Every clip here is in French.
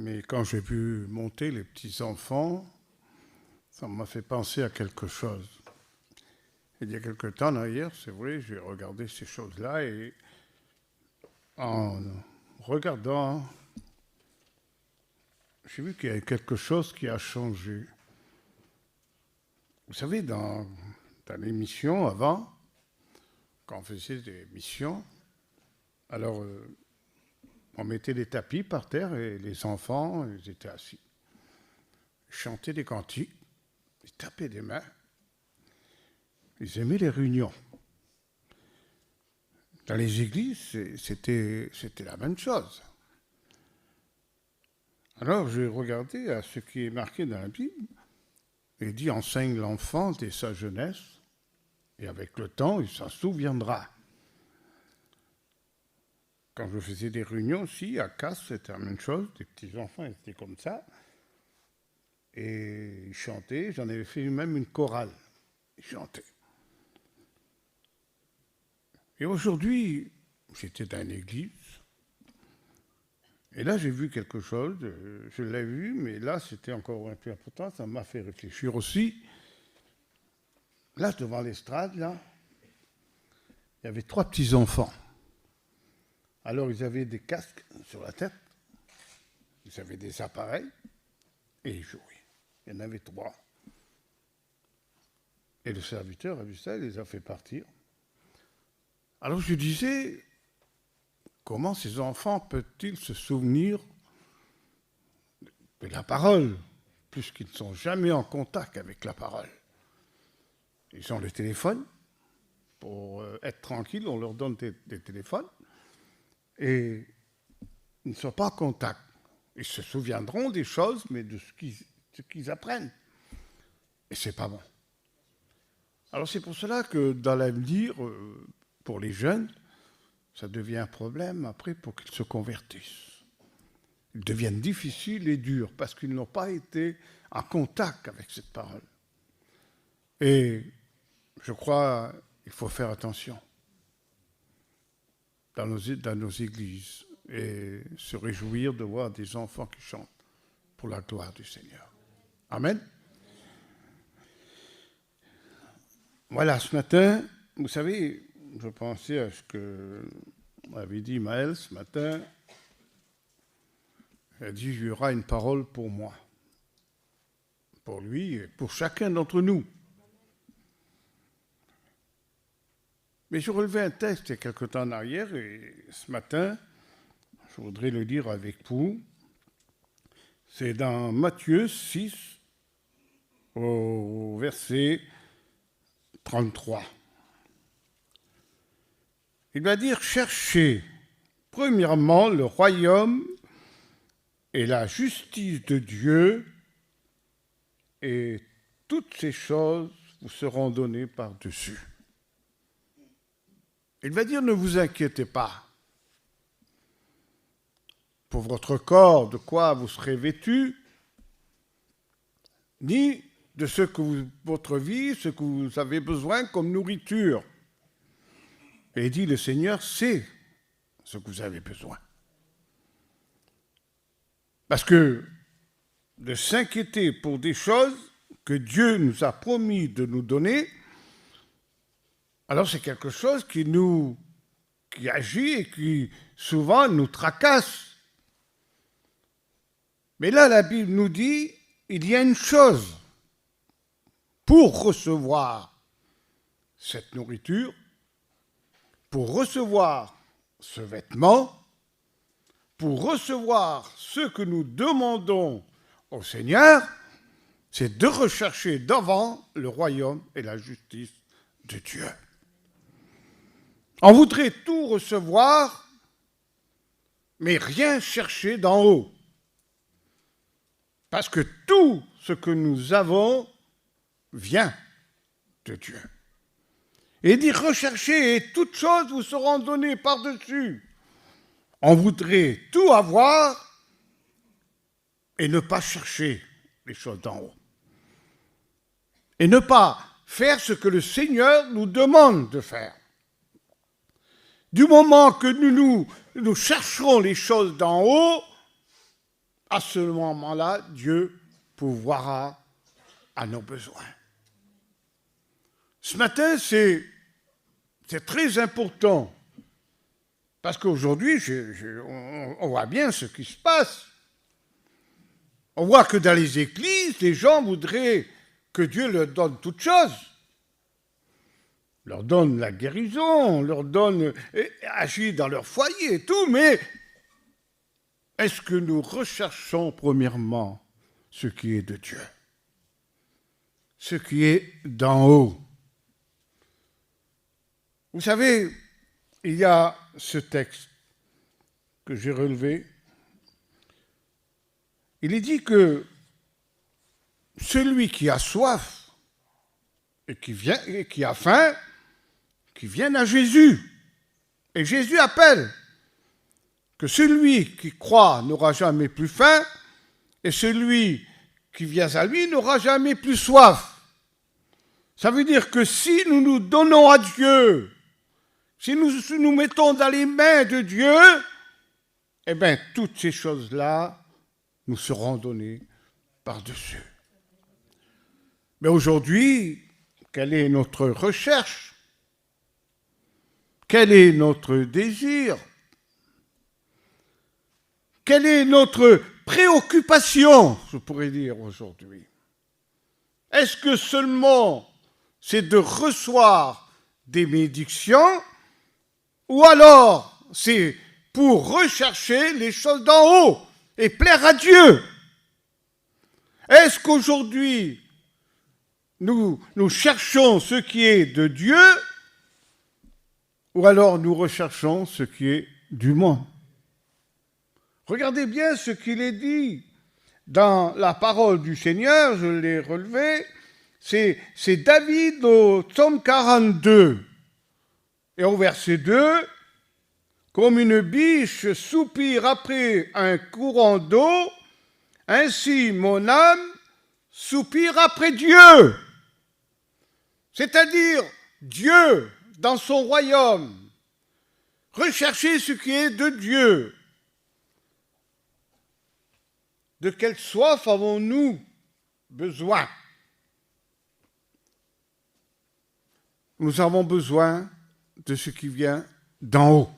Mais quand j'ai vu monter les petits-enfants, ça m'a fait penser à quelque chose. Il y a quelque temps d'ailleurs, c'est vrai, j'ai regardé ces choses-là et en regardant, j'ai vu qu'il y a quelque chose qui a changé. Vous savez, dans l'émission avant, quand on faisait des missions, alors on mettait des tapis par terre et les enfants, ils étaient assis. Ils chantaient des cantiques, ils tapaient des mains, ils aimaient les réunions. Dans les églises, c'était la même chose. Alors j'ai regardé à ce qui est marqué dans la Bible, et dit enseigne l'enfant dès sa jeunesse, et avec le temps, il s'en souviendra. Quand je faisais des réunions aussi, à Casse, c'était la même chose, des petits-enfants étaient comme ça, et ils chantaient, j'en avais fait même une chorale, ils chantaient. Et aujourd'hui, j'étais dans une église, et là j'ai vu quelque chose, je l'ai vu, mais là c'était encore un peu important, ça m'a fait réfléchir aussi. Là, devant l'estrade, là, il y avait 3 petits-enfants. Alors ils avaient des casques sur la tête, ils avaient des appareils, et ils jouaient. Il y en avait 3. Et le serviteur a vu ça, il les a fait partir. Alors je disais, comment ces enfants peuvent-ils se souvenir de la parole, puisqu'ils ne sont jamais en contact avec la parole? Ils ont le téléphone, pour être tranquilles, on leur donne des téléphones, et ils ne sont pas en contact. Ils se souviendront des choses, mais de ce qu'ils apprennent. Et c'est pas bon. Alors c'est pour cela que dans l'avenir, pour les jeunes, ça devient un problème après pour qu'ils se convertissent. Ils deviennent difficiles et durs parce qu'ils n'ont pas été en contact avec cette parole. Et je crois qu'il faut faire attention dans nos églises et se réjouir de voir des enfants qui chantent pour la gloire du Seigneur. Amen. Voilà, ce matin, vous savez, je pensais à ce que m'avait dit Maël ce matin. Il a dit, il y aura une parole pour moi, pour lui et pour chacun d'entre nous. Mais je relevais un texte il y a quelque temps en arrière, et ce matin, je voudrais le lire avec vous. C'est dans Matthieu 6, au verset 33. Il va dire, cherchez premièrement le royaume et la justice de Dieu, et toutes ces choses vous seront données par-dessus. Il va dire, ne vous inquiétez pas pour votre corps, de quoi vous serez vêtus, ni de ce que votre vie, ce que vous avez besoin comme nourriture. Et il dit, le Seigneur sait ce que vous avez besoin. Parce que de s'inquiéter pour des choses que Dieu nous a promis de nous donner, alors c'est quelque chose qui agit et qui souvent nous tracasse. Mais là, la Bible nous dit, il y a une chose pour recevoir cette nourriture, pour recevoir ce vêtement, pour recevoir ce que nous demandons au Seigneur, c'est de rechercher devant le royaume et la justice de Dieu. On voudrait tout recevoir, mais rien chercher d'en haut. Parce que tout ce que nous avons vient de Dieu. Et dit, recherchez et toutes choses vous seront données par-dessus. On voudrait tout avoir et ne pas chercher les choses d'en haut. Et ne pas faire ce que le Seigneur nous demande de faire. Du moment que nous chercherons les choses d'en haut, à ce moment-là, Dieu pourvoira à nos besoins. Ce matin, c'est très important, parce qu'aujourd'hui, on voit bien ce qui se passe. On voit que dans les églises, les gens voudraient que Dieu leur donne toutes choses. Leur donne la guérison, leur donne, agit dans leur foyer et tout, mais est-ce que nous recherchons premièrement ce qui est de Dieu? Ce qui est d'en haut. Vous savez, il y a ce texte que j'ai relevé. Il est dit que celui qui a soif et qui a faim, qui vienne à Jésus. Et Jésus appelle que celui qui croit n'aura jamais plus faim et celui qui vient à lui n'aura jamais plus soif. Ça veut dire que si nous nous donnons à Dieu, si nous nous mettons dans les mains de Dieu, eh bien, toutes ces choses-là nous seront données par-dessus. Mais aujourd'hui, quelle est notre recherche? Quel est notre désir? Quelle est notre préoccupation, je pourrais dire aujourd'hui? Est-ce que seulement c'est de recevoir des bénédictions ou alors c'est pour rechercher les choses d'en haut et plaire à Dieu? Est-ce qu'aujourd'hui nous cherchons ce qui est de Dieu ou alors nous recherchons ce qui est du monde? Regardez bien ce qu'il est dit dans la parole du Seigneur, je l'ai relevé, c'est David au psaume 42. Et au verset 2, « Comme une biche soupire après un courant d'eau, ainsi mon âme soupire après Dieu. » C'est-à-dire Dieu dans son royaume. Rechercher ce qui est de Dieu. De quelle soif avons-nous besoin? Nous avons besoin de ce qui vient d'en haut.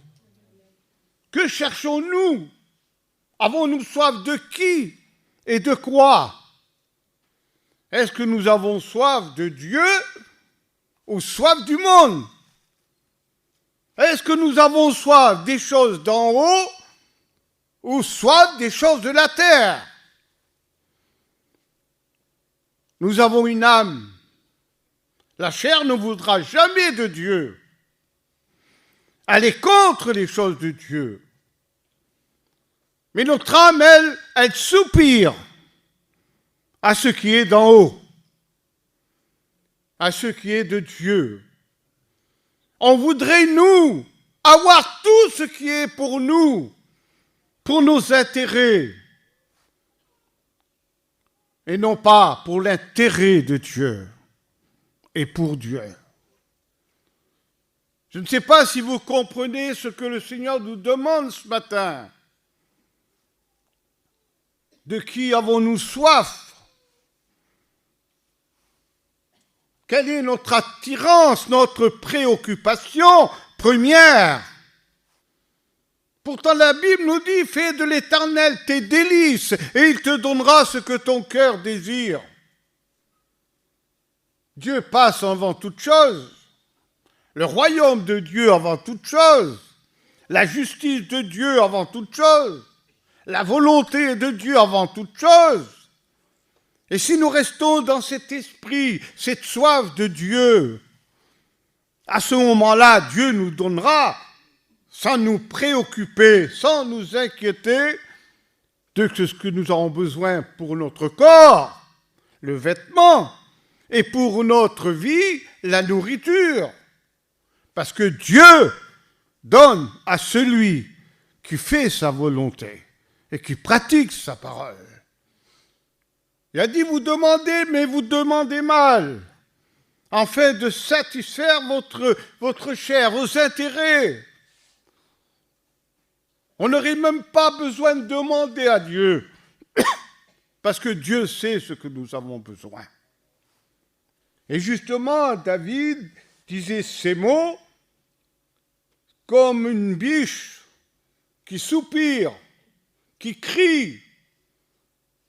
Que cherchons-nous? Avons-nous soif de qui et de quoi? Est-ce que nous avons soif de Dieu ou soif du monde? Est-ce que nous avons soif des choses d'en haut ou soif des choses de la terre? Nous avons une âme. La chair ne voudra jamais de Dieu. Elle est contre les choses de Dieu. Mais notre âme, elle soupire à ce qui est d'en haut, à ce qui est de Dieu. On voudrait, nous, avoir tout ce qui est pour nous, pour nos intérêts, et non pas pour l'intérêt de Dieu et pour Dieu. Je ne sais pas si vous comprenez ce que le Seigneur nous demande ce matin. De qui avons-nous soif? Quelle est notre attirance, notre préoccupation première? Pourtant la Bible nous dit, fais de l'Éternel tes délices et il te donnera ce que ton cœur désire. Dieu passe avant toute chose. Le royaume de Dieu avant toute chose. La justice de Dieu avant toute chose. La volonté de Dieu avant toute chose. Et si nous restons dans cet esprit, cette soif de Dieu, à ce moment-là, Dieu nous donnera, sans nous préoccuper, sans nous inquiéter, de ce que nous avons besoin pour notre corps, le vêtement, et pour notre vie, la nourriture. Parce que Dieu donne à celui qui fait sa volonté et qui pratique sa parole. Il a dit, vous demandez, mais vous demandez mal, afin de satisfaire votre chair, vos intérêts. On n'aurait même pas besoin de demander à Dieu. Parce que Dieu sait ce que nous avons besoin. Et justement, David disait ces mots comme une biche qui soupire, qui crie,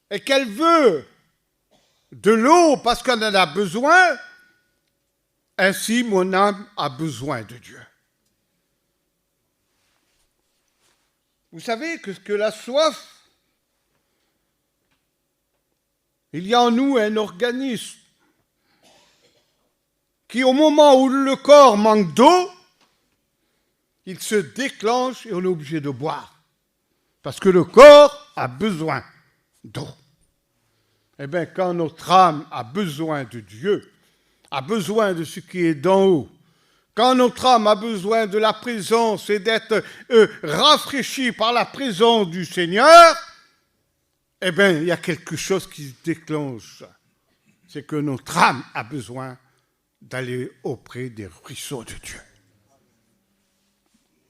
et qu'elle veut de l'eau parce qu'elle en a besoin, ainsi mon âme a besoin de Dieu. Vous savez que la soif, il y a en nous un organisme qui, au moment où le corps manque d'eau, il se déclenche et on est obligé de boire. Parce que le corps a besoin d'eau. Eh bien, quand notre âme a besoin de Dieu, a besoin de ce qui est d'en haut, quand notre âme a besoin de la présence et d'être rafraîchie par la présence du Seigneur, eh bien, il y a quelque chose qui se déclenche. C'est que notre âme a besoin d'aller auprès des ruisseaux de Dieu.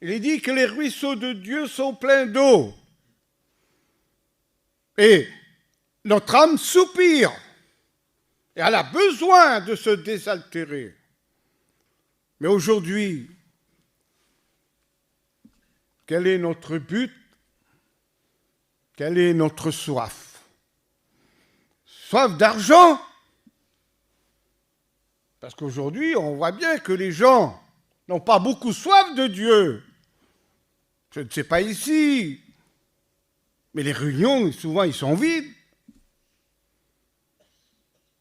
Il est dit que les ruisseaux de Dieu sont pleins d'eau. Et notre âme soupire. Et elle a besoin de se désaltérer. Mais aujourd'hui, quel est notre but? Quelle est notre soif? Soif d'argent? Parce qu'aujourd'hui, on voit bien que les gens n'ont pas beaucoup soif de Dieu. Je ne sais pas ici, mais les réunions, souvent, ils sont vides.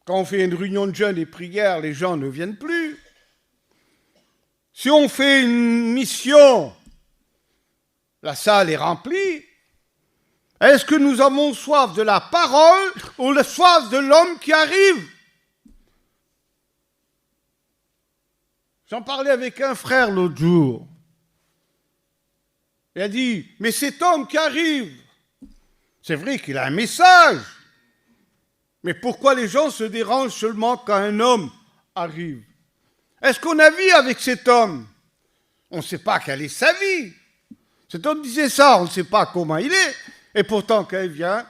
Quand on fait une réunion de jeûne et prière, les gens ne viennent plus. Si on fait une mission, la salle est remplie. Est-ce que nous avons soif de la parole ou la soif de l'homme qui arrive? J'en parlais avec un frère l'autre jour. Il a dit, mais cet homme qui arrive, c'est vrai qu'il a un message, mais pourquoi les gens se dérangent seulement quand un homme arrive? Est-ce qu'on a vie avec cet homme? On ne sait pas quelle est sa vie. Cet homme disait ça, on ne sait pas comment il est. Et pourtant, quand il vient,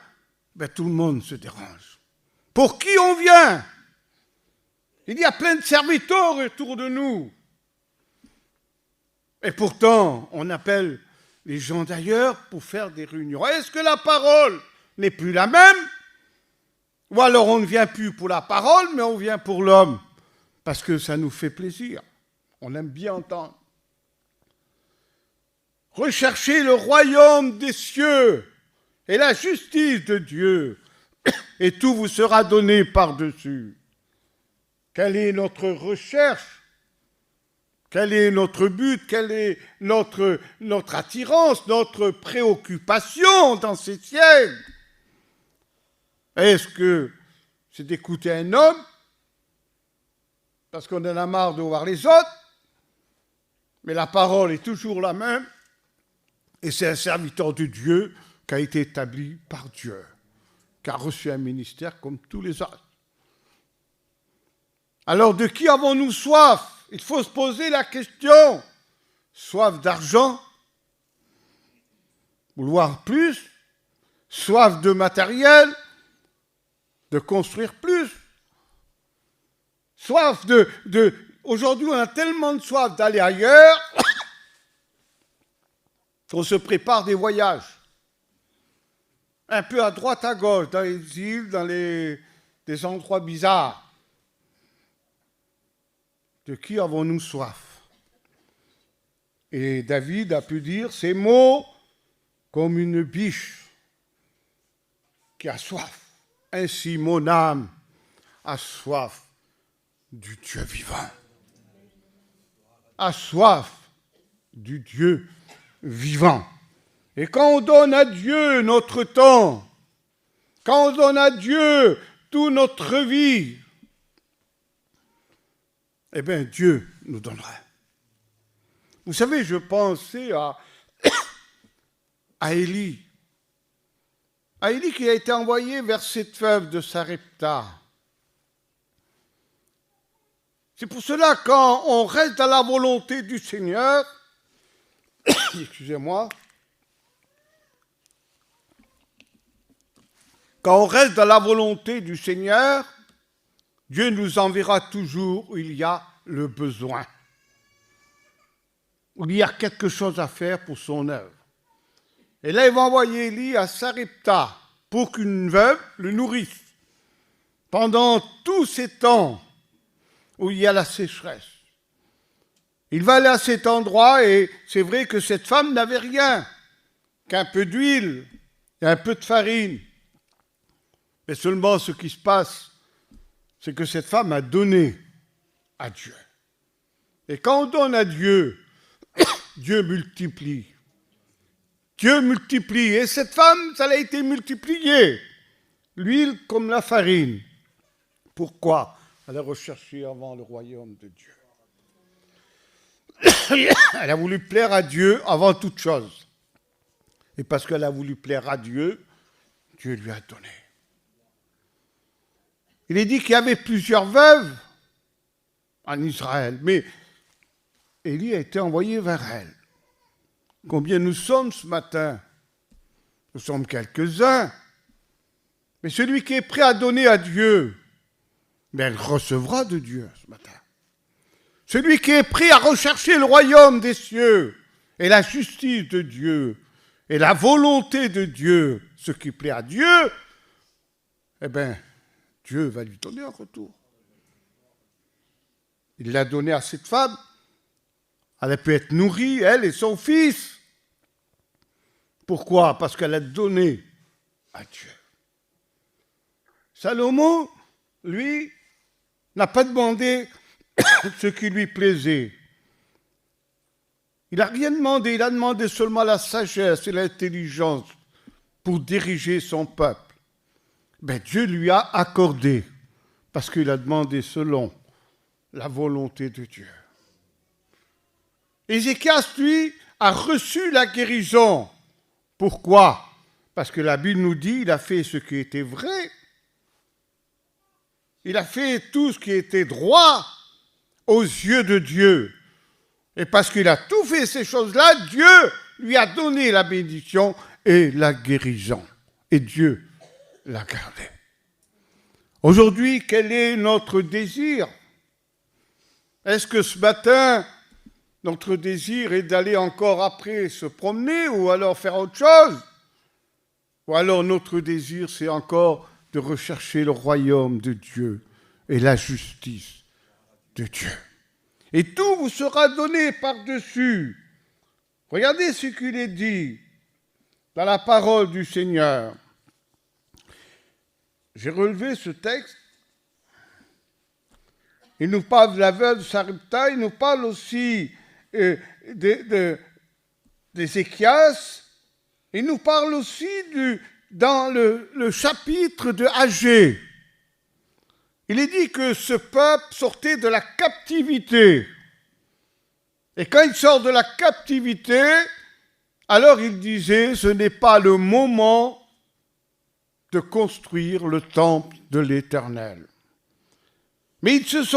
ben, tout le monde se dérange. Pour qui on vient? Il y a plein de serviteurs autour de nous. Et pourtant, on appelle les gens d'ailleurs pour faire des réunions. Est-ce que la parole n'est plus la même? Ou alors on ne vient plus pour la parole, mais on vient pour l'homme. Parce que ça nous fait plaisir. On aime bien entendre. Recherchez le royaume des cieux et la justice de Dieu, et tout vous sera donné par-dessus. Quelle est notre recherche? Quel est notre but? Quelle est notre attirance, notre préoccupation dans ces siècles? Est-ce que c'est d'écouter un homme parce qu'on en a marre de voir les autres, mais la parole est toujours la même, et c'est un serviteur de Dieu qui a été établi par Dieu, qui a reçu un ministère comme tous les autres. Alors de qui avons-nous soif? Il faut se poser la question. Soif d'argent? Vouloir plus? Soif de matériel? De construire plus? Soif Aujourd'hui, on a tellement de soif d'aller ailleurs qu'on se prépare des voyages. Un peu à droite, à gauche, dans les îles, dans des endroits bizarres. De qui avons-nous soif? Et David a pu dire ces mots comme une biche qui a soif. Ainsi, mon âme a soif du Dieu vivant. A soif du Dieu vivant. Et quand on donne à Dieu notre temps, quand on donne à Dieu toute notre vie, eh bien, Dieu nous donnera. Vous savez, je pensais à Élie. À Élie qui a été envoyé vers cette veuve de Sarepta. C'est pour cela, quand on reste dans la volonté du Seigneur, excusez-moi, Quand on reste dans la volonté du Seigneur, Dieu nous enverra toujours où il y a le besoin, où il y a quelque chose à faire pour son œuvre. Et là, il va envoyer Élie à Sarepta pour qu'une veuve le nourrisse pendant tous ces temps où il y a la sécheresse. Il va aller à cet endroit et c'est vrai que cette femme n'avait rien qu'un peu d'huile et un peu de farine. Mais seulement ce qui se passe, c'est que cette femme a donné à Dieu. Et quand on donne à Dieu, Dieu multiplie. Dieu multiplie. Et cette femme, ça a été multiplié. L'huile comme la farine. Pourquoi? Elle a recherché avant le royaume de Dieu. Elle a voulu plaire à Dieu avant toute chose. Et parce qu'elle a voulu plaire à Dieu, Dieu lui a donné. Il est dit qu'il y avait plusieurs veuves en Israël, mais Élie a été envoyé vers elle. Combien nous sommes ce matin? Nous sommes quelques-uns. Mais celui qui est prêt à donner à Dieu, mais elle recevra de Dieu ce matin. Celui qui est prêt à rechercher le royaume des cieux et la justice de Dieu et la volonté de Dieu, ce qui plaît à Dieu, eh bien, Dieu va lui donner un retour. Il l'a donné à cette femme. Elle a pu être nourrie, elle et son fils. Pourquoi? Parce qu'elle a donné à Dieu. Salomon, lui, n'a pas demandé ce qui lui plaisait. Il n'a rien demandé, il a demandé seulement la sagesse et l'intelligence pour diriger son peuple. Ben, Dieu lui a accordé, parce qu'il a demandé selon la volonté de Dieu. Ézéchias, lui, a reçu la guérison. Pourquoi? Parce que la Bible nous dit qu'il a fait ce qui était vrai. Il a fait tout ce qui était droit aux yeux de Dieu. Et parce qu'il a tout fait ces choses-là, Dieu lui a donné la bénédiction et la guérison. Et Dieu l'a gardé. Aujourd'hui, quel est notre désir? Est-ce que ce matin, notre désir est d'aller encore après se promener ou alors faire autre chose? Ou alors notre désir, c'est encore de rechercher le royaume de Dieu et la justice de Dieu. Et tout vous sera donné par-dessus. Regardez ce qu'il est dit dans la parole du Seigneur. J'ai relevé ce texte. Il nous parle de la veuve de Sarepta, il nous parle aussi d'Ézéchias, il nous parle aussi dans le chapitre de Agée. Il est dit que ce peuple sortait de la captivité. Et quand il sort de la captivité, alors il disait, ce n'est pas le moment de construire le temple de l'Éternel. Mais ils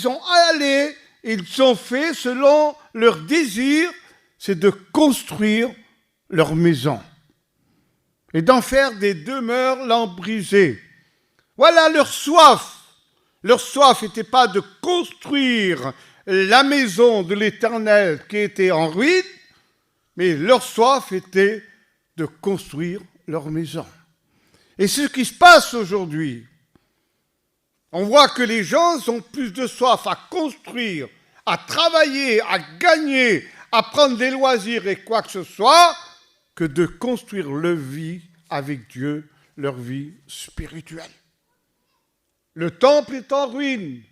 ont allé, ils ont fait selon leur désir, c'est de construire leur maison et d'en faire des demeures lambrisées. Voilà leur soif. Leur soif n'était pas de construire la maison de l'Éternel qui était en ruine, mais leur soif était de construire leur maison. Et c'est ce qui se passe aujourd'hui. On voit que les gens ont plus de soif à construire, à travailler, à gagner, à prendre des loisirs et quoi que ce soit, que de construire leur vie avec Dieu, leur vie spirituelle. Le temple est en ruine,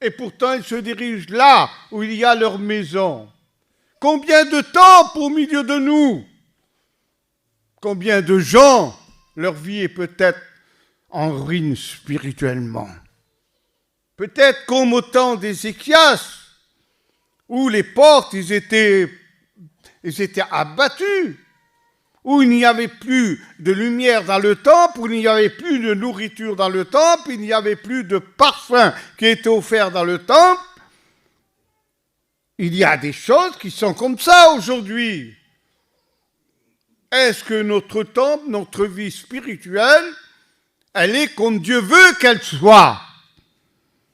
et pourtant ils se dirigent là où il y a leur maison. Combien de temples au milieu de nous? Combien de gens, leur vie est peut-être en ruine spirituellement? Peut-être comme au temps d'Ézéchias, où les portes ils étaient abattues, où il n'y avait plus de lumière dans le temple, où il n'y avait plus de nourriture dans le temple, il n'y avait plus de parfum qui était offert dans le temple. Il y a des choses qui sont comme ça aujourd'hui. Est-ce que notre temple, notre vie spirituelle, Elle est comme Dieu veut qu'elle soit.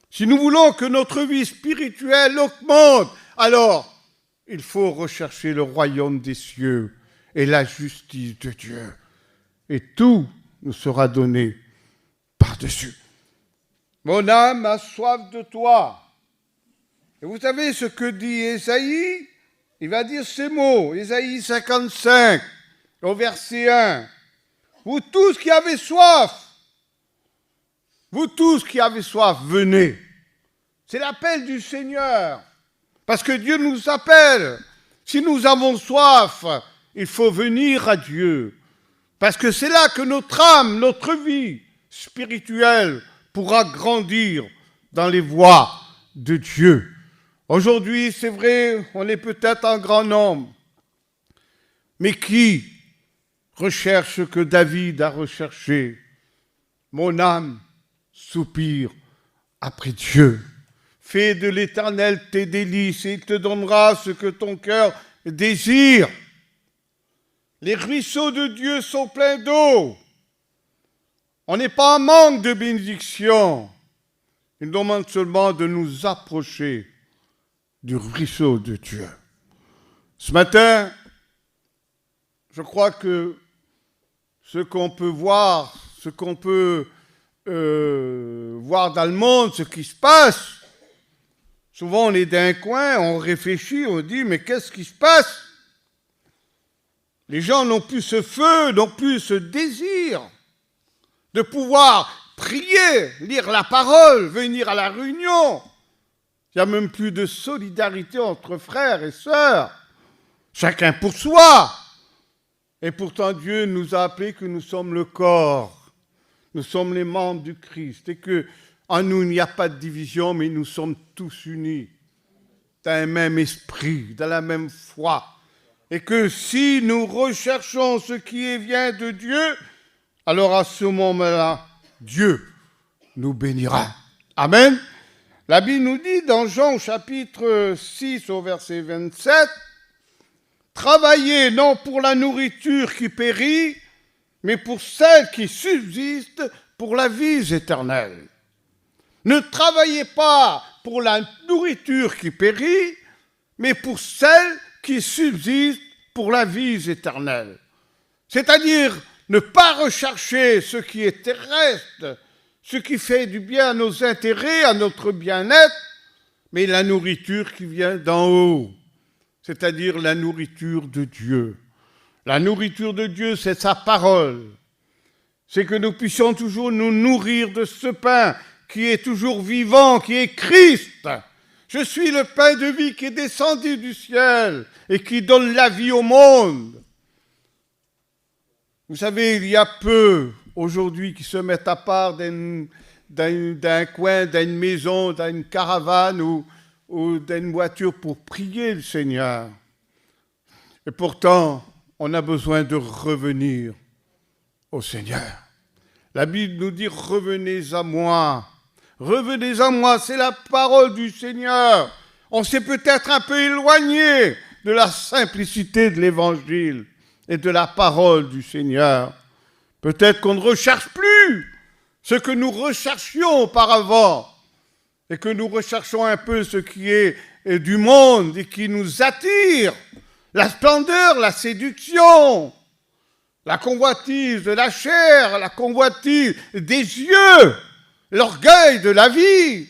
Si nous voulons que notre vie spirituelle augmente, alors il faut rechercher le royaume des cieux et la justice de Dieu. Et tout nous sera donné par-dessus. Mon âme a soif de toi. Et vous savez ce que dit Ésaïe? Il va dire ces mots, Ésaïe 55, au verset 1. Vous tous qui avez soif, venez. C'est l'appel du Seigneur. Parce que Dieu nous appelle. Si nous avons soif, il faut venir à Dieu. Parce que c'est là que notre âme, notre vie spirituelle pourra grandir dans les voies de Dieu. Aujourd'hui, c'est vrai, on est peut-être un grand nombre. Mais qui recherche ce que David a recherché? Mon âme soupire après Dieu. Fais de l'Éternel tes délices et il te donnera ce que ton cœur désire. Les ruisseaux de Dieu sont pleins d'eau. On n'est pas en manque de bénédiction. Il demande seulement de nous approcher du ruisseau de Dieu. Ce matin, je crois que ce qu'on peut voir, voir dans le monde, ce qui se passe, souvent on est d'un coin, on réfléchit, on dit mais qu'est-ce qui se passe? Les gens n'ont plus ce feu, n'ont plus ce désir de pouvoir prier, lire la parole, venir à la réunion. Il n'y a même plus de solidarité entre frères et sœurs. Chacun pour soi. Et pourtant Dieu nous a appelés que nous sommes le corps. Nous sommes les membres du Christ. Et qu'en nous, il n'y a pas de division, mais nous sommes tous unis dans un même esprit, dans la même foi. Et que si nous recherchons ce qui vient de Dieu, alors à ce moment-là, Dieu nous bénira. Amen. La Bible nous dit dans Jean chapitre 6 au verset 27, « Travaillez non pour la nourriture qui périt, mais pour celle qui subsiste pour la vie éternelle. » Ne travaillez pas pour la nourriture qui périt, mais pour celle qui subsiste pour la vie éternelle. C'est-à-dire ne pas rechercher ce qui est terrestre, ce qui fait du bien à nos intérêts, à notre bien-être, mais la nourriture qui vient d'en haut, c'est-à-dire la nourriture de Dieu. La nourriture de Dieu, c'est sa parole. C'est que nous puissions toujours nous nourrir de ce pain qui est toujours vivant, qui est Christ. Je suis le pain de vie qui est descendu du ciel et qui donne la vie au monde. Vous savez, il y a peu aujourd'hui qui se mettent à part d'un coin, d'une maison, d'une caravane ou d'une voiture pour prier le Seigneur. Et pourtant, on a besoin de revenir au Seigneur. La Bible nous dit « Revenez à moi ». Revenez à moi, c'est la parole du Seigneur. On s'est peut-être un peu éloigné de la simplicité de l'Évangile et de la parole du Seigneur. Peut-être qu'on ne recherche plus ce que nous recherchions auparavant et que nous recherchons un peu ce qui est du monde et qui nous attire. La splendeur, la séduction, la convoitise de la chair, la convoitise des yeux, l'orgueil de la vie.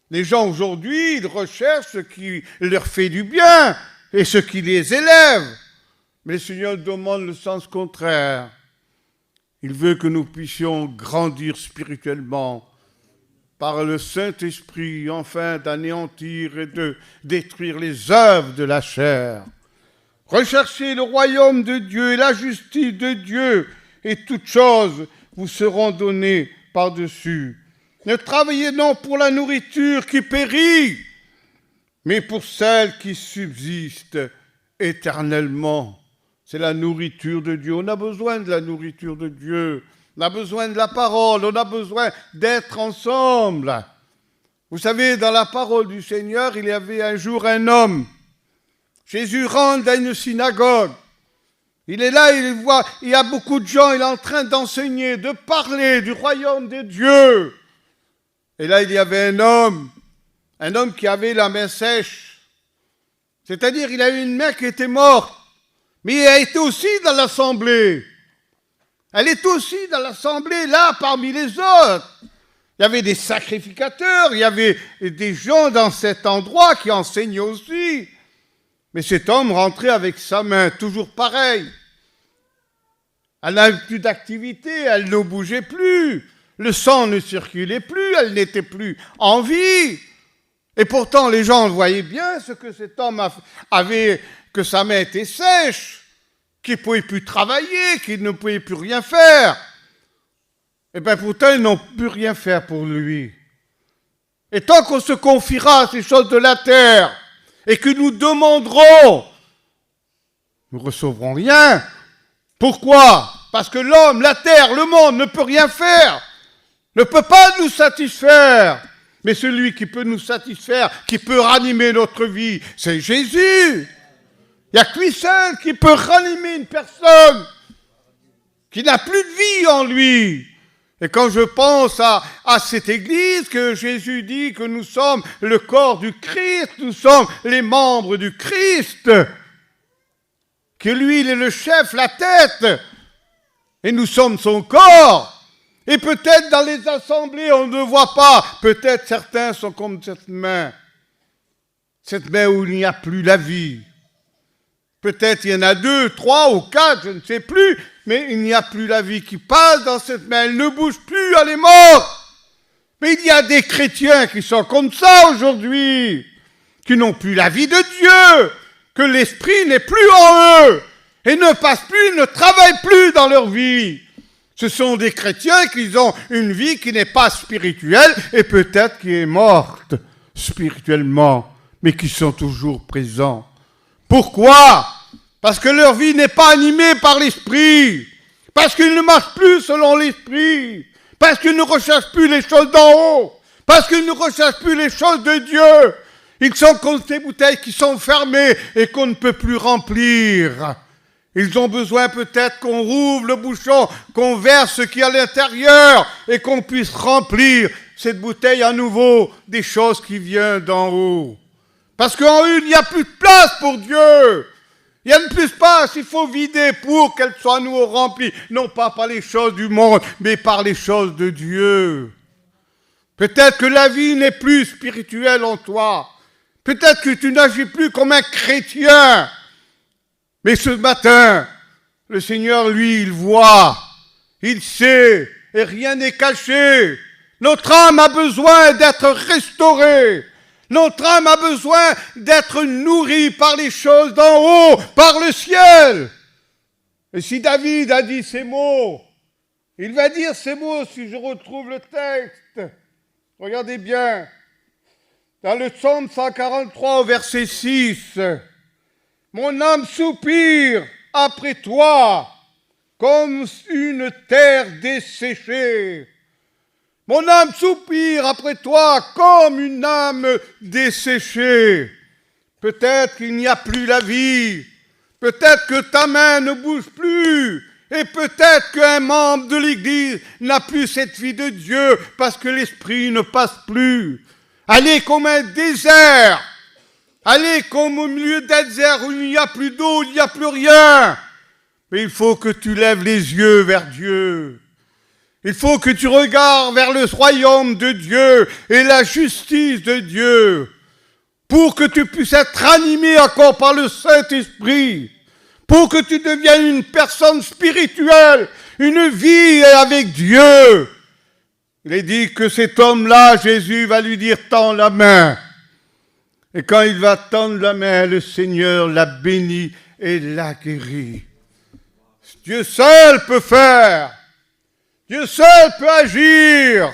Les gens aujourd'hui, ils recherchent ce qui leur fait du bien et ce qui les élève. Mais le Seigneur demande le sens contraire. Il veut que nous puissions grandir spirituellement par le Saint-Esprit, afin d'anéantir et de détruire les œuvres de la chair. Recherchez le royaume de Dieu et la justice de Dieu, et toutes choses vous seront données par-dessus. Ne travaillez non pour la nourriture qui périt, mais pour celle qui subsiste éternellement. C'est la nourriture de Dieu. On a besoin de la nourriture de Dieu. On a besoin de la parole. On a besoin d'être ensemble. Vous savez, dans la parole du Seigneur, il y avait un jour un homme. Jésus rentre dans une synagogue. Il est là, il voit, il y a beaucoup de gens, il est en train d'enseigner, de parler du royaume de Dieu. Et là, il y avait un homme qui avait la main sèche. C'est-à-dire, il a eu une main qui était morte. Mais elle était aussi dans l'assemblée. Elle est aussi dans l'assemblée, là, parmi les autres. Il y avait des sacrificateurs, il y avait des gens dans cet endroit qui enseignaient aussi. Mais cet homme rentrait avec sa main, toujours pareil. Elle n'avait plus d'activité, elle ne bougeait plus. Le sang ne circulait plus, elle n'était plus en vie. Et pourtant, les gens voyaient bien ce que cet homme avait, que sa main était sèche, qu'il ne pouvait plus travailler, qu'il ne pouvait plus rien faire. Et bien pourtant, ils n'ont pu rien faire pour lui. Et tant qu'on se confiera à ces choses de la terre, et que nous demanderons, nous ne recevrons rien. Pourquoi? Parce que l'homme, la terre, le monde ne peut rien faire, ne peut pas nous satisfaire. Mais celui qui peut nous satisfaire, qui peut ranimer notre vie, c'est Jésus. Il n'y a que lui seul qui peut ranimer une personne qui n'a plus de vie en lui. Et quand je pense à cette église, que Jésus dit que nous sommes le corps du Christ, nous sommes les membres du Christ, que lui, il est le chef, la tête, et nous sommes son corps. Et peut-être dans les assemblées, on ne voit pas, peut-être certains sont comme cette main où il n'y a plus la vie. Peut-être il y en a 2, 3 ou 4, je ne sais plus, mais il n'y a plus la vie qui passe dans cette main. Elle ne bouge plus, elle est morte. Mais il y a des chrétiens qui sont comme ça aujourd'hui, qui n'ont plus la vie de Dieu, que l'esprit n'est plus en eux, et ne passe plus, ne travaille plus dans leur vie. Ce sont des chrétiens qui ont une vie qui n'est pas spirituelle, et peut-être qui est morte spirituellement, mais qui sont toujours présents. Pourquoi? Parce que leur vie n'est pas animée par l'esprit, parce qu'ils ne marchent plus selon l'esprit, parce qu'ils ne recherchent plus les choses d'en haut, parce qu'ils ne recherchent plus les choses de Dieu. Ils sont comme ces bouteilles qui sont fermées et qu'on ne peut plus remplir. Ils ont besoin peut-être qu'on rouvre le bouchon, qu'on verse ce qui est à l'intérieur et qu'on puisse remplir cette bouteille à nouveau des choses qui viennent d'en haut. Parce qu'en haut, il n'y a plus de place pour Dieu. Il n'y a plus de place, il faut vider pour qu'elle soit à nouveau remplie. Non pas par les choses du monde, mais par les choses de Dieu. Peut-être que la vie n'est plus spirituelle en toi. Peut-être que tu n'agis plus comme un chrétien. Mais ce matin, le Seigneur, lui, il voit, il sait, et rien n'est caché. Notre âme a besoin d'être restaurée. Notre âme a besoin d'être nourrie par les choses d'en haut, par le ciel. Et si David a dit ces mots, il va dire ces mots si je retrouve le texte. Regardez bien, dans le psaume 143 au verset 6, « Mon âme soupire après toi, comme une terre desséchée. » Mon âme soupire après toi comme une âme desséchée. Peut-être qu'il n'y a plus la vie. Peut-être que ta main ne bouge plus. Et peut-être qu'un membre de l'Église n'a plus cette vie de Dieu parce que l'esprit ne passe plus. Allez comme un désert. Allez comme au milieu d'un désert où il n'y a plus d'eau, il n'y a plus rien. Mais il faut que tu lèves les yeux vers Dieu. Il faut que tu regardes vers le royaume de Dieu et la justice de Dieu pour que tu puisses être animé encore par le Saint-Esprit, pour que tu deviennes une personne spirituelle, une vie avec Dieu. Il est dit que cet homme-là, Jésus va lui dire « tends la main ». Et quand il va tendre la main, le Seigneur l'a béni et l'a guéri. Dieu seul peut faire. Dieu seul peut agir.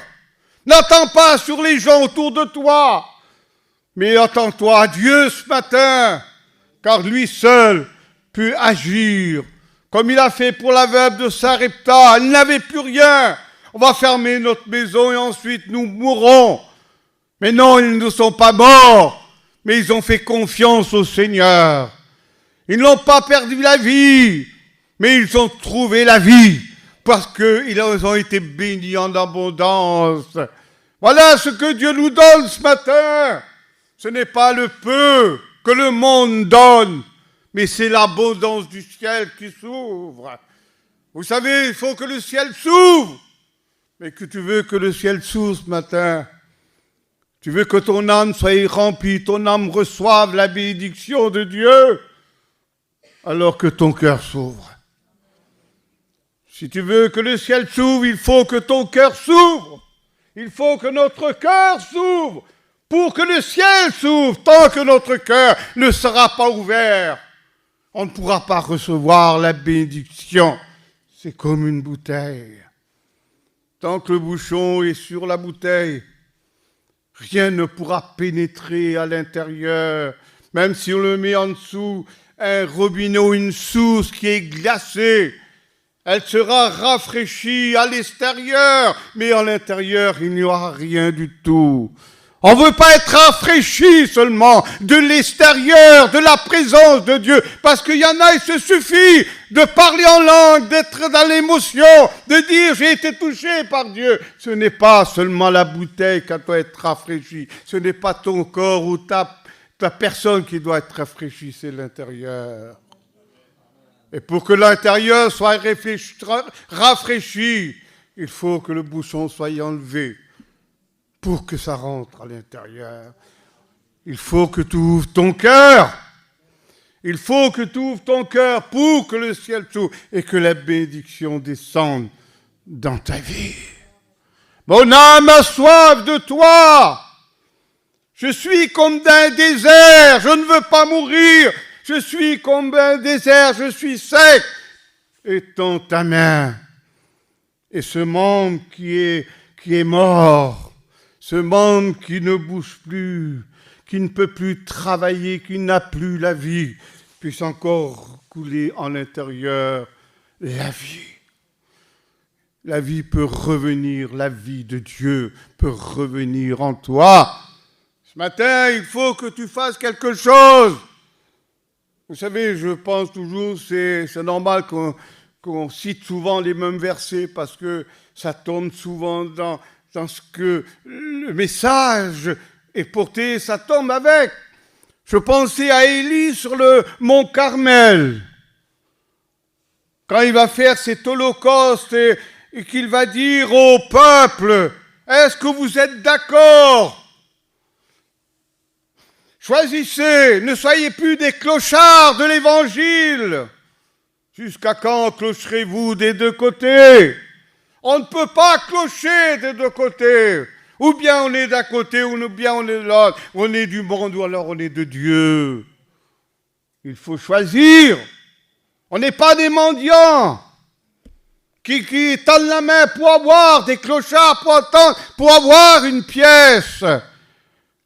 N'attends pas sur les gens autour de toi, mais attends-toi à Dieu ce matin, car lui seul peut agir. Comme il a fait pour la veuve de Sarepta, elle n'avait plus rien. On va fermer notre maison et ensuite nous mourrons. Mais non, ils ne sont pas morts, mais ils ont fait confiance au Seigneur. Ils n'ont pas perdu la vie. mais ils ont trouvé la vie parce qu'ils ont été bénis en abondance. Voilà ce que Dieu nous donne ce matin. Ce n'est pas le peu que le monde donne, mais c'est l'abondance du ciel qui s'ouvre. Vous savez, il faut que le ciel s'ouvre. Mais que tu veux que le ciel s'ouvre ce matin, tu veux que ton âme soit remplie, ton âme reçoive la bénédiction de Dieu, alors que ton cœur s'ouvre. Si tu veux que le ciel s'ouvre, il faut que ton cœur s'ouvre. Il faut que notre cœur s'ouvre pour que le ciel s'ouvre. Tant que notre cœur ne sera pas ouvert, on ne pourra pas recevoir la bénédiction. C'est comme une bouteille. Tant que le bouchon est sur la bouteille, rien ne pourra pénétrer à l'intérieur. Même si on le met en dessous, un robinet ou une source qui est glacée, elle sera rafraîchie à l'extérieur, mais à l'intérieur, il n'y aura rien du tout. On ne veut pas être rafraîchi seulement de l'extérieur, de la présence de Dieu, parce qu'il y en a, il se suffit de parler en langue, d'être dans l'émotion, de dire j'ai été touché par Dieu. Ce n'est pas seulement la bouteille qui doit être rafraîchie, ce n'est pas ton corps ou ta personne qui doit être rafraîchie, c'est l'intérieur. Et pour que l'intérieur soit rafraîchi, il faut que le bouchon soit enlevé pour que ça rentre à l'intérieur. Il faut que tu ouvres ton cœur. Il faut que tu ouvres ton cœur pour que le ciel s'ouvre et que la bénédiction descende dans ta vie. Mon âme a soif de toi. Je suis comme d'un désert, je ne veux pas mourir. Je suis comme un désert, je suis sec. Étends ta main. Et ce membre qui est mort, ce membre qui ne bouge plus, qui ne peut plus travailler, qui n'a plus la vie, puisse encore couler en l'intérieur la vie. La vie peut revenir, la vie de Dieu peut revenir en toi. Ce matin, il faut que tu fasses quelque chose. Vous savez, je pense toujours, c'est normal qu'on cite souvent les mêmes versets parce que ça tombe souvent dans ce que le message est porté, ça tombe avec. Je pensais à Élie sur le mont Carmel. Quand il va faire cet holocauste et qu'il va dire au peuple, est-ce que vous êtes d'accord ? Choisissez, ne soyez plus des clochards de l'Évangile. Jusqu'à quand clocherez-vous des deux côtés ? On ne peut pas clocher des deux côtés. Ou bien on est d'un côté, ou bien on est de l'autre. On est du monde, ou alors on est de Dieu. Il faut choisir. On n'est pas des mendiants qui tendent la main pour avoir des clochards, pour avoir une pièce.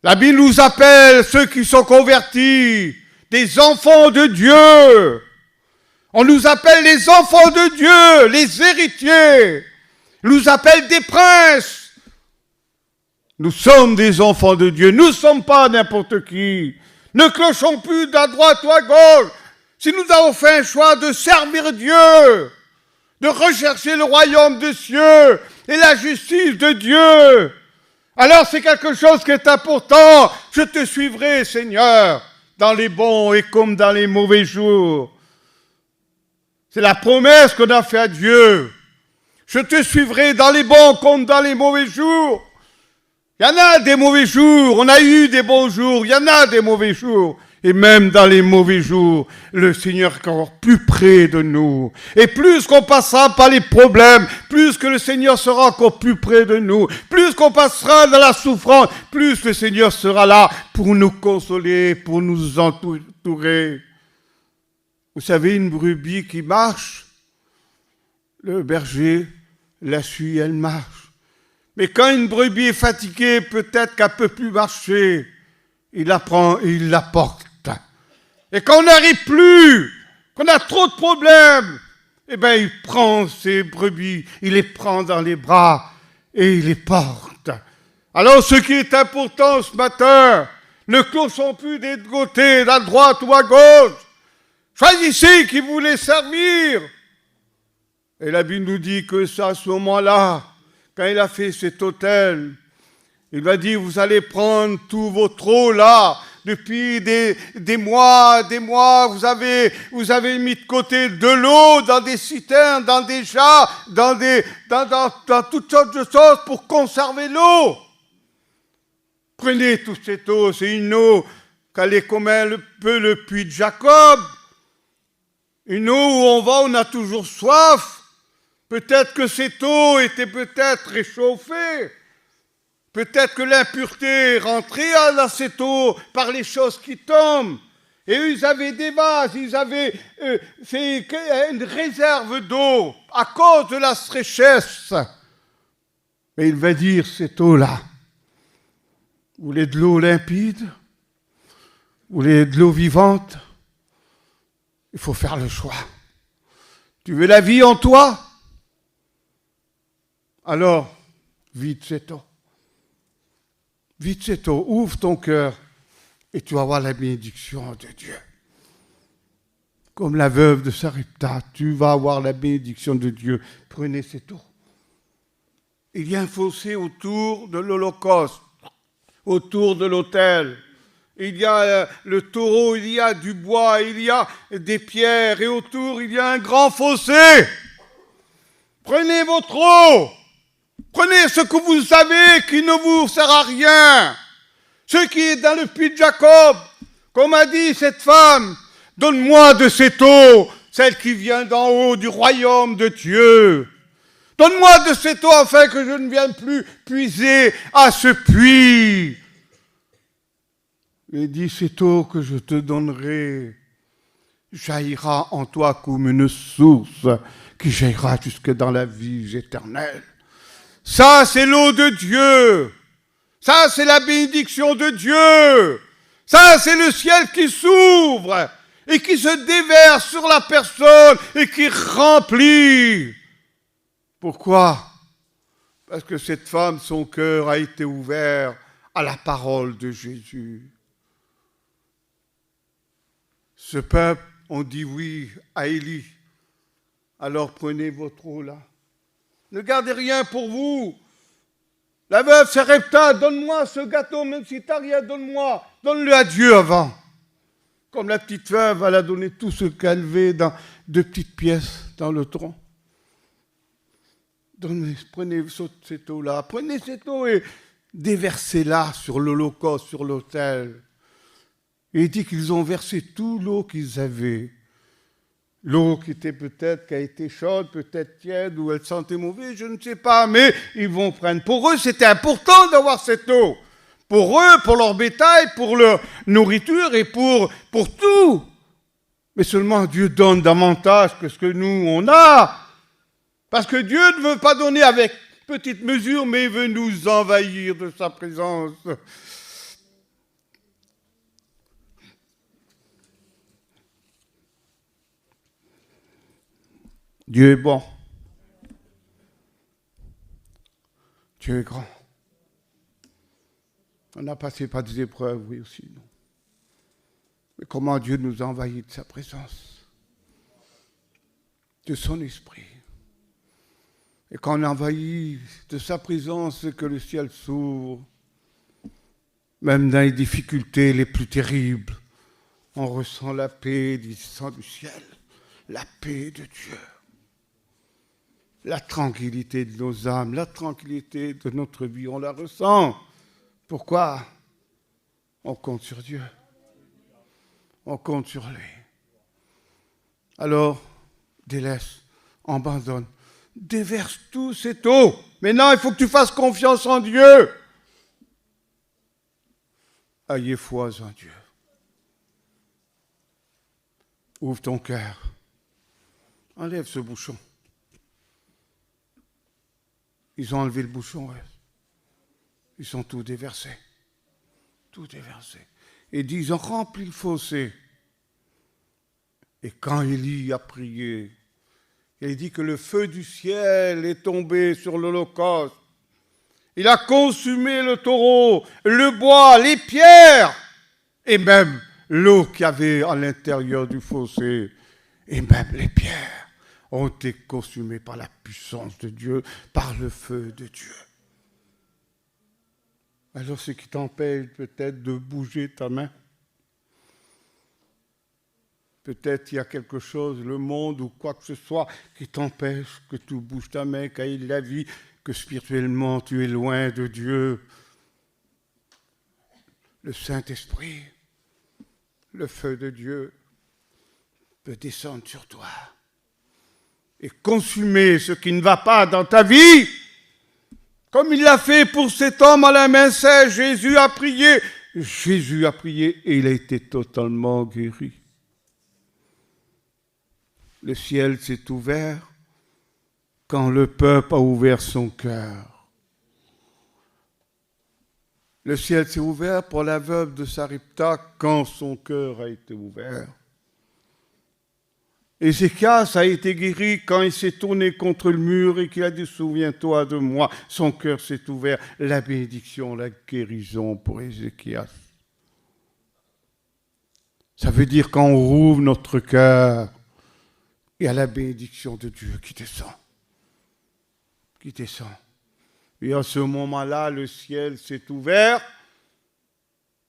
La Bible nous appelle, ceux qui sont convertis, des enfants de Dieu. On nous appelle les enfants de Dieu, les héritiers. On nous appelle des princes. Nous sommes des enfants de Dieu. Nous ne sommes pas n'importe qui. Ne clochons plus d'à droite ou à gauche. Si nous avons fait un choix de servir Dieu, de rechercher le royaume des cieux et la justice de Dieu, alors c'est quelque chose qui est important. Je te suivrai, Seigneur, dans les bons et comme dans les mauvais jours. C'est la promesse qu'on a faite à Dieu. Je te suivrai dans les bons comme dans les mauvais jours. Il y en a des mauvais jours, on a eu des bons jours, il y en a des mauvais jours. Et même dans les mauvais jours, le Seigneur est encore plus près de nous. Et plus qu'on passera par les problèmes, plus que le Seigneur sera encore plus près de nous. Plus qu'on passera dans la souffrance, plus le Seigneur sera là pour nous consoler, pour nous entourer. Vous savez, une brebis qui marche, le berger la suit, elle marche. Mais quand une brebis est fatiguée, peut-être qu'elle ne peut plus marcher, il la prend et il la porte. Et quand on n'arrive plus, qu'on a trop de problèmes, eh bien, il prend ses brebis, il les prend dans les bras et il les porte. Alors, ce qui est important ce matin, ne clochons plus des côtés, à droite ou à gauche. Choisissez qui voulez servir. Et la Bible nous dit que c'est à ce moment-là, quand il a fait cet autel, il va dire, vous allez prendre tous vos trous là, depuis des mois, vous avez mis de côté de l'eau dans des citernes, dans des jarres, dans toutes sortes de choses pour conserver l'eau. Prenez toute cette eau, c'est une eau qu'elle est comme un peu le puits de Jacob. Une eau où on a toujours soif. Peut-être que cette eau était peut-être réchauffée. Peut-être que l'impureté est rentrée dans cette eau par les choses qui tombent. Et ils avaient des vases, ils avaient fait une réserve d'eau à cause de la sécheresse. Mais il va dire, cette eau-là, vous voulez de l'eau limpide? Vous voulez de l'eau vivante? Il faut faire le choix. Tu veux la vie en toi? Alors, vide cette eau. Vide cette eau, ouvre ton cœur et tu vas avoir la bénédiction de Dieu. Comme la veuve de Sarepta, tu vas avoir la bénédiction de Dieu. Prenez cette eau. Il y a un fossé autour de l'Holocauste, autour de l'autel. Il y a le taureau, il y a du bois, il y a des pierres et autour il y a un grand fossé. Prenez votre eau. Prenez ce que vous savez qui ne vous sert à rien. Ce qui est dans le puits de Jacob. Comme a dit cette femme, donne-moi de cette eau, celle qui vient d'en haut du royaume de Dieu. Donne-moi de cette eau afin que je ne vienne plus puiser à ce puits. Il dit, cette eau que je te donnerai jaillira en toi comme une source qui jaillira jusque dans la vie éternelle. Ça, c'est l'eau de Dieu. Ça, c'est la bénédiction de Dieu. Ça, c'est le ciel qui s'ouvre et qui se déverse sur la personne et qui remplit. Pourquoi? Parce que cette femme, son cœur a été ouvert à la parole de Jésus. Ce peuple, on dit oui à Élie. Alors prenez votre eau là. Ne gardez rien pour vous. La veuve Sarepta, donne-moi ce gâteau, même si tu n'as rien, donne-moi. Donne-le à Dieu avant. Comme la petite veuve, elle a donné tout ce qu'elle avait dans 2 petites pièces dans le tronc. Prenez cette eau-là, prenez cette eau et déversez-la sur l'Holocauste, sur l'autel. Et il dit qu'ils ont versé toute l'eau qu'ils avaient. L'eau qui était peut-être, qui a été chaude, peut-être tiède, ou elle sentait mauvais, je ne sais pas, mais ils vont prendre. Pour eux, c'était important d'avoir cette eau. Pour eux, pour leur bétail, pour leur nourriture et pour tout. Mais seulement Dieu donne davantage que ce que nous, on a. Parce que Dieu ne veut pas donner avec petite mesure, mais il veut nous envahir de sa présence. Dieu est bon. Dieu est grand. On a passé par des épreuves, oui aussi. Non. Mais comment Dieu nous a envahis de sa présence, de son esprit. Et quand on est envahi de sa présence, c'est que le ciel s'ouvre. Même dans les difficultés les plus terribles, on ressent la paix descend du ciel, la paix de Dieu. La tranquillité de nos âmes, la tranquillité de notre vie, on la ressent. Pourquoi? On compte sur Dieu. On compte sur lui. Alors, délaisse, abandonne, déverse tout cette eau. Maintenant, il faut que tu fasses confiance en Dieu. Ayez foi en Dieu. Ouvre ton cœur. Enlève ce bouchon. Ils ont enlevé le bouchon, ouais. Ils sont tous déversés. Tout déversé. Et dit, ils ont rempli le fossé. Et quand Élie a prié, il dit que le feu du ciel est tombé sur l'Holocauste. Il a consumé le taureau, le bois, les pierres, et même l'eau qu'il y avait à l'intérieur du fossé, et même les pierres. ont été consumés par la puissance de Dieu, par le feu de Dieu. Alors ce qui t'empêche peut-être de bouger ta main, peut-être il y a quelque chose, le monde ou quoi que ce soit, qui t'empêche que tu bouges ta main, qu'il la vie, que spirituellement tu es loin de Dieu. Le Saint-Esprit, le feu de Dieu peut descendre sur toi et consumer ce qui ne va pas dans ta vie. Comme il l'a fait pour cet homme à la main sèche, Jésus a prié et il a été totalement guéri. Le ciel s'est ouvert quand le peuple a ouvert son cœur. Le ciel s'est ouvert pour la veuve de Sarepta quand son cœur a été ouvert. Ézéchias a été guéri quand il s'est tourné contre le mur et qu'il a dit « Souviens-toi de moi ». Son cœur s'est ouvert. La bénédiction, la guérison pour Ézéchias. Ça veut dire quand on rouvre notre cœur, il y a la bénédiction de Dieu qui descend. Qui descend. Et à ce moment-là, le ciel s'est ouvert.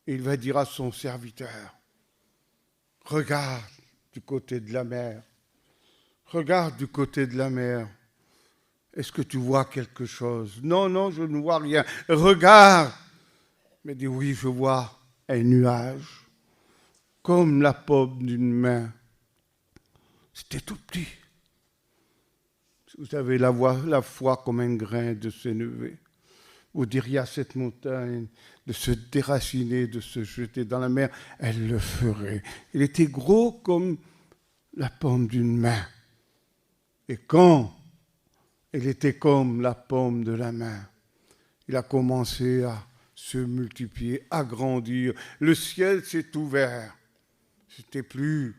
Et il va dire à son serviteur, regarde du côté de la mer. Regarde du côté de la mer. Est-ce que tu vois quelque chose? Non, non, je ne vois rien. Regarde. Mais dit, oui, je vois un nuage, comme la paume d'une main. C'était tout petit. Vous avez la foi comme un grain de sénévé. Vous diriez à cette montagne de se déraciner, de se jeter dans la mer, elle le ferait. Il était gros comme la paume d'une main. Et quand il était comme la paume de la main, il a commencé à se multiplier, à grandir. Le ciel s'est ouvert. C'était plus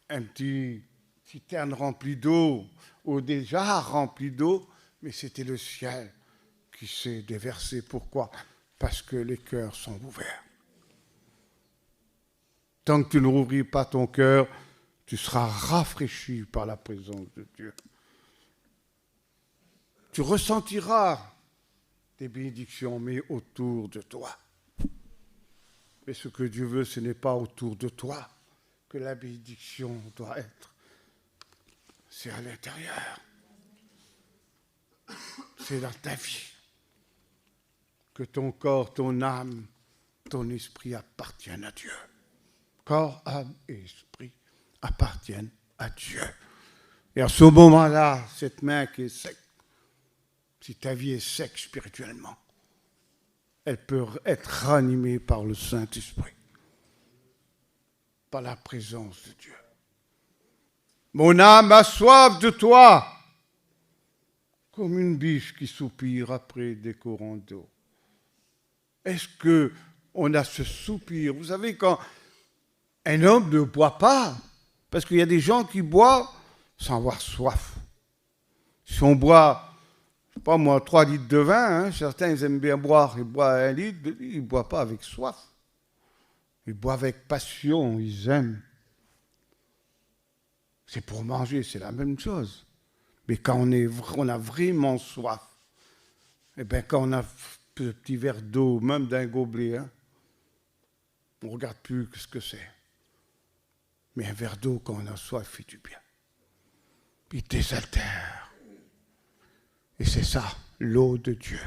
un petit citerne rempli d'eau ou déjà rempli d'eau, mais c'était le ciel qui s'est déversé. Pourquoi? Parce que les cœurs sont ouverts. Tant que tu ne rouvris pas ton cœur, tu seras rafraîchi par la présence de Dieu. Tu ressentiras des bénédictions, mais autour de toi. Mais ce que Dieu veut, ce n'est pas autour de toi que la bénédiction doit être. C'est à l'intérieur. C'est dans ta vie. Que ton corps, ton âme, ton esprit appartiennent à Dieu. Corps, âme et esprit appartiennent à Dieu. Et à ce moment-là, cette main qui est sec, si ta vie est sec spirituellement, elle peut être ranimée par le Saint-Esprit, par la présence de Dieu. Mon âme a soif de toi, comme une biche qui soupire après des courants d'eau. Est-ce qu'on a ce soupir? Vous savez, quand un homme ne boit pas, parce qu'il y a des gens qui boivent sans avoir soif. Si on boit, je ne sais pas moi, 3 litres de vin, certains ils aiment bien boire, ils boivent 1 litre, ils ne boivent pas avec soif. Ils boivent avec passion, ils aiment. C'est pour manger, c'est la même chose. Mais quand on a vraiment soif, et bien quand on a un petit verre d'eau, même d'un gobelet, on ne regarde plus ce que c'est. Mais un verre d'eau, quand on a soif, fait du bien. Il désaltère. Et c'est ça, l'eau de Dieu,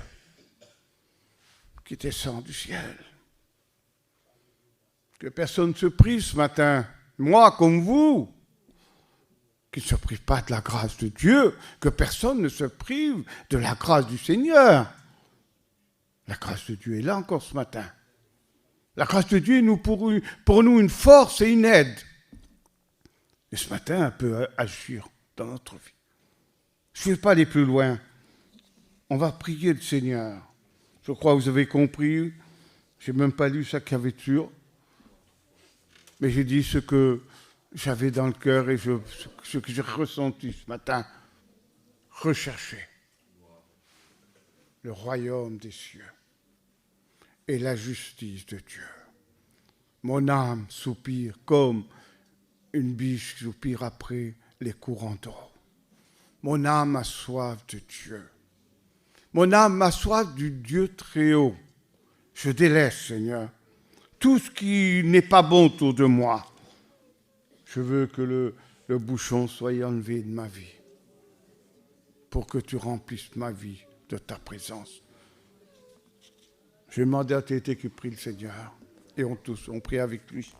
qui descend du ciel. Que personne ne se prive ce matin, moi comme vous, qui ne se prive pas de la grâce de Dieu, que personne ne se prive de la grâce du Seigneur. La grâce de Dieu est là encore ce matin. La grâce de Dieu est pour nous une force et une aide. Et ce matin, elle peut agir dans notre vie. Je ne vais pas aller plus loin. On va prier le Seigneur. Je crois que vous avez compris. Je n'ai même pas lu sa clavicule. Mais j'ai dit ce que j'avais dans le cœur et ce que j'ai ressenti ce matin. Rechercher le royaume des cieux et la justice de Dieu. Mon âme soupire comme une biche soupire après les courants d'eau. Mon âme a soif de Dieu. Mon âme a soif du Dieu très haut. Je délaisse, Seigneur, tout ce qui n'est pas bon autour de moi. Je veux que le bouchon soit enlevé de ma vie pour que tu remplisses ma vie de ta présence. Je demande à Tété qui prie le Seigneur et on prie avec lui.